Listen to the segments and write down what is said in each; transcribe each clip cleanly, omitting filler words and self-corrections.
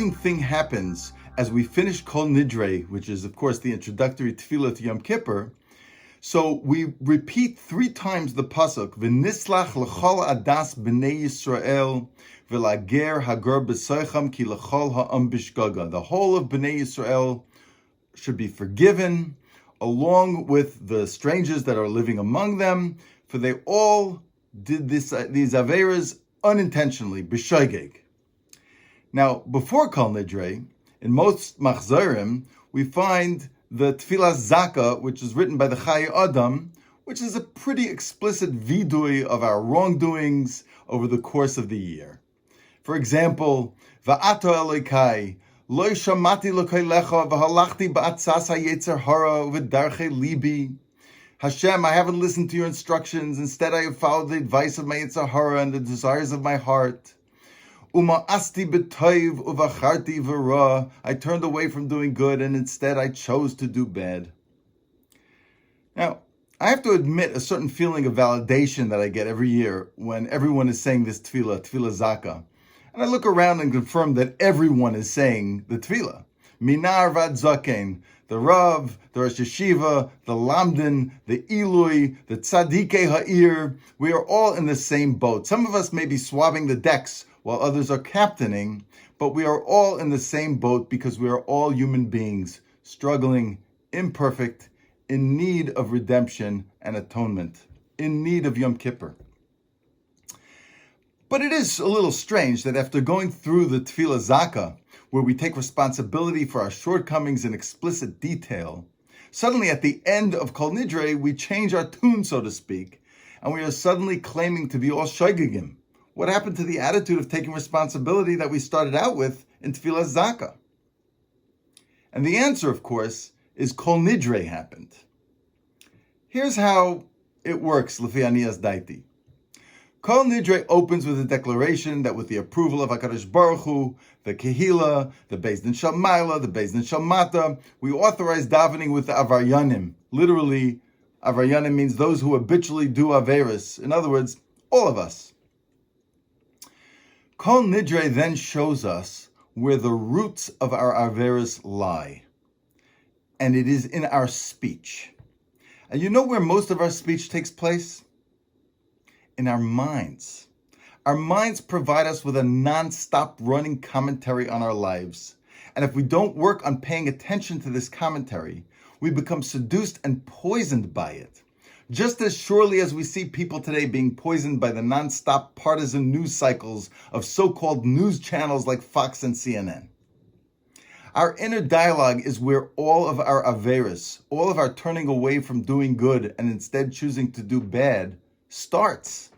amazing thing happens as we finish Kol Nidrei, which is, of course, the introductory tefillah to Yom Kippur. So we repeat 3 times the pasuk, V'nislach l'chol adas b'nei Yisrael, v'lager hager b'soicham ki l'chol ha'am b'shgaga. The whole of b'nei Yisrael should be forgiven, along with the strangers that are living among them, for they all did these averas unintentionally, b'shogeg. Now, before Kol Nidrei, in most machzorim, we find the Tefillah Zaka, which is written by the Chai Adam, which is a pretty explicit vidui of our wrongdoings over the course of the year. For example, Va'ato Elokai, Lo shamati l'koilecha v'halachti ba'atzas ha'yetzer hara v'darchei libi. Hashem, I haven't listened to your instructions. Instead, I have followed the advice of my yetzer hara and the desires of my heart. Uma'asti b'toiv uvacharti v'ra. I turned away from doing good, and instead I chose to do bad. Now, I have to admit a certain feeling of validation that I get every year when everyone is saying this tefillah Zaka. And I look around and confirm that everyone is saying the tefillah. Minar vad zaken, the Rav, the Rosh Yeshiva, the Lamdin, the Ilui, the Tzadikei Ha'ir. We are all in the same boat. Some of us may be swabbing the decks while others are captaining, but we are all in the same boat because we are all human beings, struggling, imperfect, in need of redemption and atonement, in need of Yom Kippur. But it is a little strange that after going through the Tefillah Zaka, where we take responsibility for our shortcomings in explicit detail, suddenly at the end of Kol Nidrei, we change our tune, so to speak, and we are suddenly claiming to be all shoigigim. What happened to the attitude of taking responsibility that we started out with in Tefillah Zaka? And the answer, of course, is Kol Nidrei happened. Here's how it works, Lefi Aniyas Daiti. Kol Nidrei opens with a declaration that with the approval of HaKadosh Baruch Hu, the Kehila, the Beis Din Shel Maila, the Beis Din Shel Mata, we authorize davening with the Avaryanim. Literally, Avaryanim means those who habitually do Averis. In other words, all of us. Kol Nidrei then shows us where the roots of our Averis lie. And it is in our speech. And you know where most of our speech takes place? In our minds. Our minds provide us with a non-stop running commentary on our lives. And if we don't work on paying attention to this commentary, we become seduced and poisoned by it. Just as surely as we see people today being poisoned by the non-stop partisan news cycles of so-called news channels like Fox and CNN. Our inner dialogue is where all of our averis, all of our turning away from doing good and instead choosing to do bad, starts.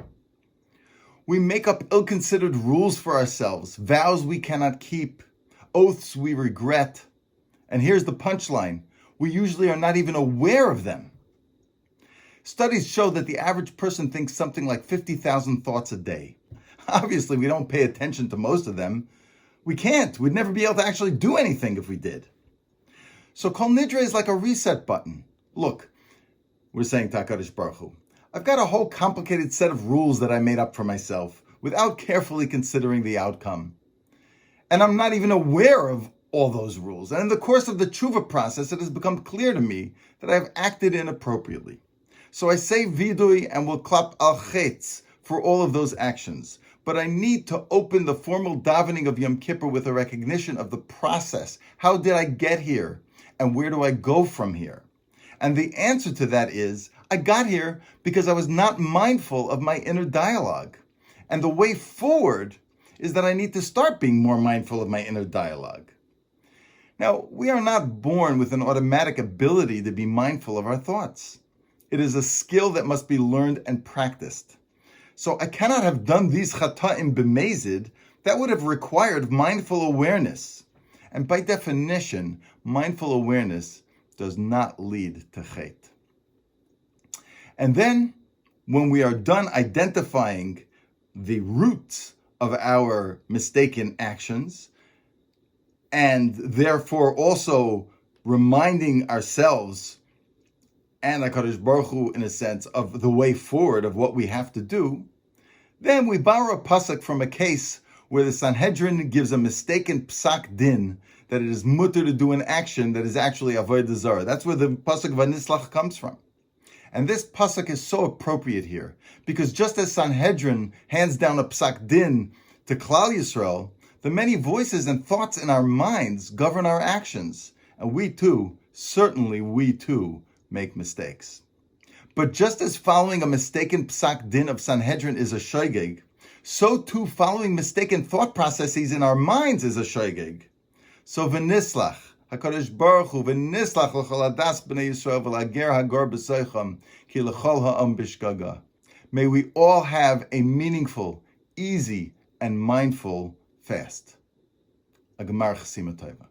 We make up ill-considered rules for ourselves, vows we cannot keep, oaths we regret. And here's the punchline. We usually are not even aware of them. Studies show that the average person thinks something like 50,000 thoughts a day. Obviously, we don't pay attention to most of them. We can't. We'd never be able to actually do anything if we did. So Kol Nidrei is like a reset button. Look, we're saying to HaKadosh Baruch Hu, I've got a whole complicated set of rules that I made up for myself without carefully considering the outcome. And I'm not even aware of all those rules. And in the course of the tshuva process, it has become clear to me that I have acted inappropriately. So I say vidui and will klap al chetz for all of those actions. But I need to open the formal davening of Yom Kippur with a recognition of the process. How did I get here? And where do I go from here? And the answer to that is, I got here because I was not mindful of my inner dialogue. And the way forward is that I need to start being more mindful of my inner dialogue. Now, we are not born with an automatic ability to be mindful of our thoughts. It is a skill that must be learned and practiced. So I cannot have done these chata'im b'mezid. That would have required mindful awareness. And by definition, mindful awareness does not lead to chet. And then, when we are done identifying the roots of our mistaken actions, and therefore also reminding ourselves and HaKadosh Baruch Hu, in a sense, of the way forward of what we have to do, then we borrow a pasuk from a case where the Sanhedrin gives a mistaken psak din that it is mutter to do an action that is actually avodah zarah. That's where the pasuk vanislach comes from. And this pasuk is so appropriate here, because just as Sanhedrin hands down a psak din to Klal Yisrael, the many voices and thoughts in our minds govern our actions, and we too, certainly we too, make mistakes. But just as following a mistaken psak din of Sanhedrin is a shoigeg, so too following mistaken thought processes in our minds is a shoigeg. So v'nislach, HaKadosh Baruch Hu, v'nislach l'chol hadas b'nei Yisrael v'lager hagor b'soicham ki l'chol ha'am b'shgaga. May we all have a meaningful, easy, and mindful fast. A gemar chasima tova.